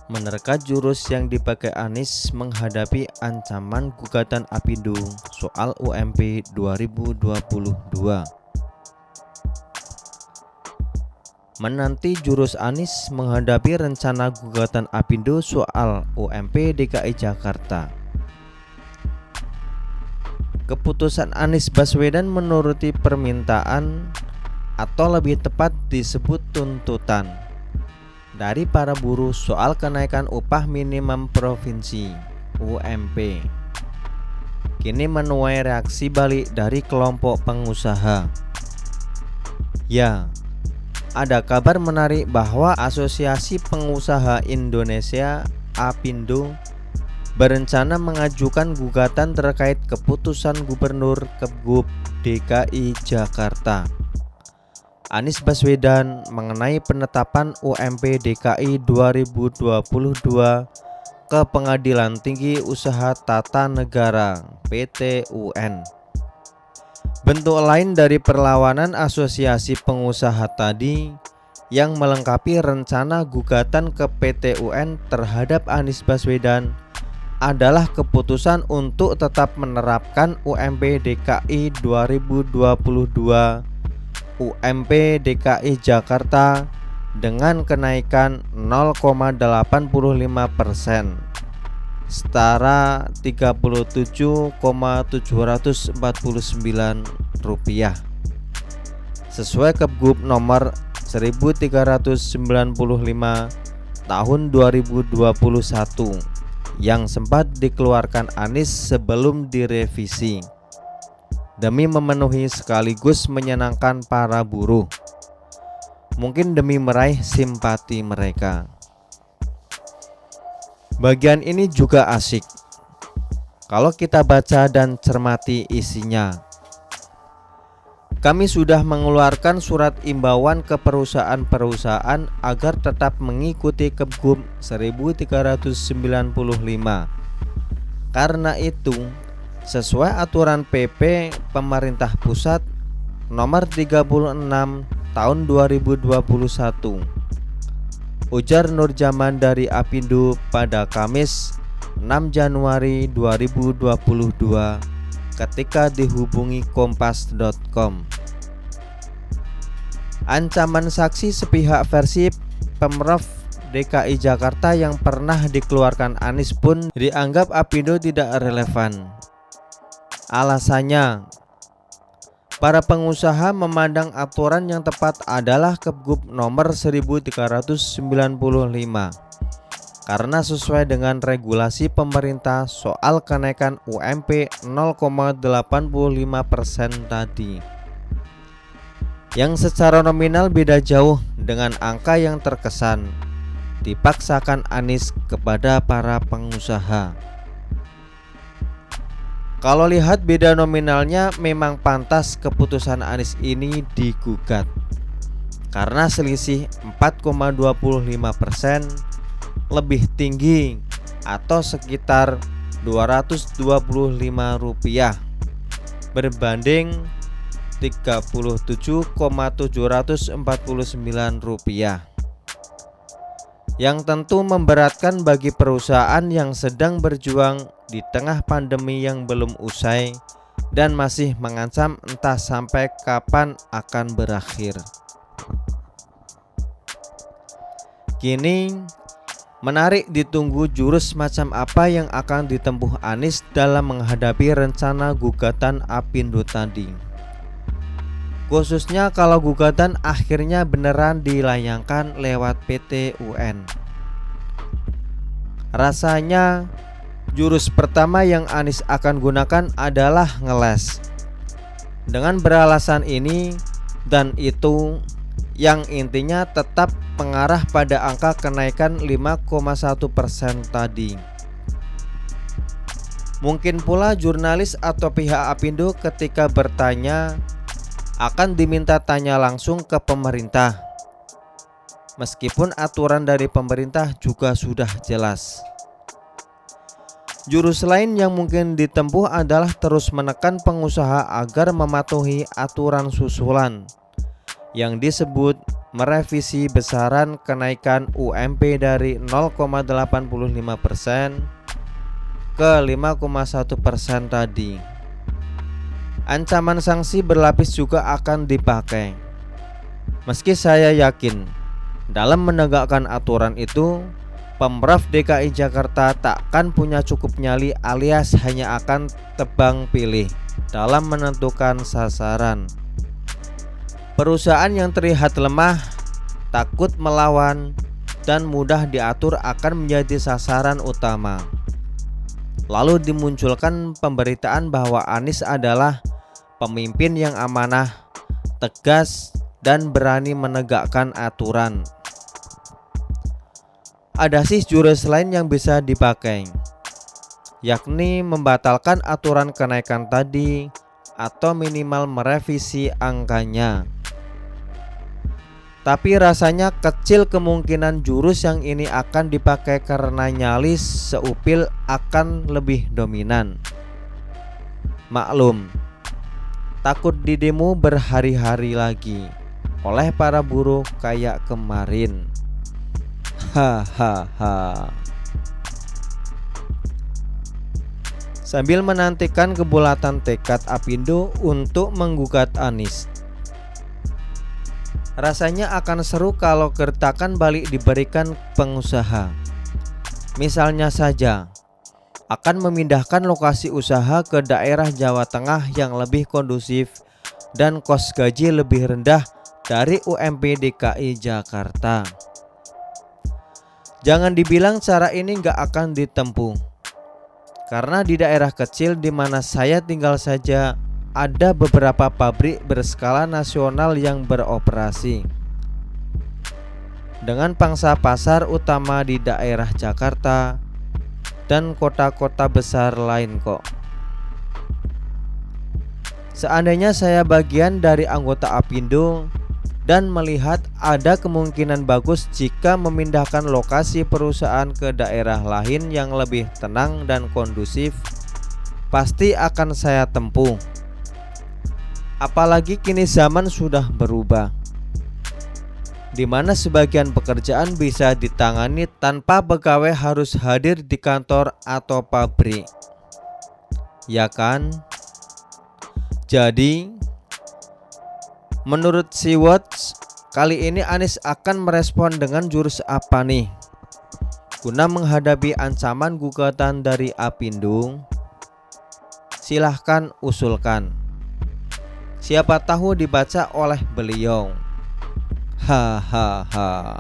Menerka jurus yang dipakai Anies menghadapi ancaman gugatan Apindo soal UMP 2022. Menanti jurus Anies menghadapi rencana gugatan Apindo soal UMP DKI Jakarta. Keputusan Anies Baswedan menuruti permintaan atau lebih tepat disebut tuntutan dari para buruh soal kenaikan upah minimum provinsi UMP kini menuai reaksi balik dari kelompok pengusaha. Ya, ada kabar menarik bahwa Asosiasi Pengusaha Indonesia (Apindo) berencana mengajukan gugatan terkait keputusan Gubernur Kebgub DKI Jakarta Anies Baswedan mengenai penetapan UMP DKI 2022 ke Pengadilan Tinggi Usaha Tata Negara (PT-UN). Bentuk lain dari perlawanan asosiasi pengusaha tadi yang melengkapi rencana gugatan ke PT-UN terhadap Anies Baswedan adalah keputusan untuk tetap menerapkan UMP DKI 2022 UMP DKI Jakarta dengan kenaikan 0,85% setara Rp37,749 sesuai Kebgub nomor 1395 tahun 2021 yang sempat dikeluarkan Anies sebelum direvisi demi memenuhi sekaligus menyenangkan para buruh, mungkin demi meraih simpati mereka. Bagian ini juga asik kalau kita baca dan cermati isinya. Kami sudah mengeluarkan surat imbauan ke perusahaan-perusahaan agar tetap mengikuti Kebgub 1395. Karena itu, sesuai aturan PP Pemerintah Pusat nomor 36 tahun 2021, ujar Nurjaman dari Apindo pada Kamis 6 Januari 2022 ketika dihubungi kompas.com. Ancaman saksi sepihak versi Pemprov DKI Jakarta yang pernah dikeluarkan Anies pun dianggap Apindo tidak relevan. Alasannya, para pengusaha memandang aturan yang tepat adalah Kebgub nomor 1395 karena sesuai dengan regulasi pemerintah soal kenaikan UMP 0,85% tadi, yang secara nominal beda jauh dengan angka yang terkesan dipaksakan Anies kepada para pengusaha. Kalau lihat beda nominalnya, memang pantas keputusan Anies ini digugat karena selisih 4,25% lebih tinggi atau sekitar Rp225 berbanding Rp37,749, yang tentu memberatkan bagi perusahaan yang sedang berjuang di tengah pandemi yang belum usai dan masih mengancam entah sampai kapan akan berakhir. Kini menarik ditunggu jurus macam apa yang akan ditempuh Anies dalam menghadapi rencana gugatan Apindo tadi, khususnya kalau gugatan akhirnya beneran dilayangkan lewat PT-UN. Rasanya jurus pertama yang Anies akan gunakan adalah ngeles. Dengan beralasan ini dan itu, yang intinya tetap mengarah pada angka kenaikan 5,1% tadi. Mungkin pula jurnalis atau pihak Apindo ketika bertanya akan diminta tanya langsung ke pemerintah, meskipun aturan dari pemerintah juga sudah jelas. Jurus lain yang mungkin ditempuh adalah terus menekan pengusaha agar mematuhi aturan susulan yang disebut merevisi besaran kenaikan UMP dari 0,85% ke 5,1% tadi. Ancaman sanksi berlapis juga akan dipakai. Meski saya yakin dalam menegakkan aturan itu Pemprov DKI Jakarta takkan punya cukup nyali alias hanya akan tebang pilih dalam menentukan sasaran. Perusahaan yang terlihat lemah, takut melawan, dan mudah diatur akan menjadi sasaran utama. Lalu dimunculkan pemberitaan bahwa Anies adalah pemimpin yang amanah, tegas, dan berani menegakkan aturan. Ada sih jurus lain yang bisa dipakai, yakni membatalkan aturan kenaikan tadi atau minimal merevisi angkanya. Tapi rasanya kecil kemungkinan jurus yang ini akan dipakai karena nyali seupil akan lebih dominan. Maklum, takut didemo berhari-hari lagi oleh para buruh kayak kemarin. Hahaha. Sambil menantikan kebulatan tekad Apindo untuk menggugat Anies, rasanya akan seru kalau gertakan balik diberikan pengusaha. Misalnya saja akan memindahkan lokasi usaha ke daerah Jawa Tengah yang lebih kondusif dan kos gaji lebih rendah dari UMP DKI Jakarta. Jangan dibilang cara ini nggak akan ditempuh, karena di daerah kecil di mana saya tinggal saja ada beberapa pabrik berskala nasional yang beroperasi dengan pangsa pasar utama di daerah Jakarta dan kota-kota besar lain kok. Seandainya saya bagian dari anggota Apindo dan melihat ada kemungkinan bagus jika memindahkan lokasi perusahaan ke daerah lain yang lebih tenang dan kondusif, pasti akan saya tempuh. Apalagi kini zaman sudah berubah, di mana sebagian pekerjaan bisa ditangani tanpa pegawai harus hadir di kantor atau pabrik. Ya kan? Jadi menurut Sea-Watch, kali ini Anies akan merespon dengan jurus apa nih guna menghadapi ancaman gugatan dari Apindo? Silahkan usulkan. Siapa tahu dibaca oleh beliau. Hahaha.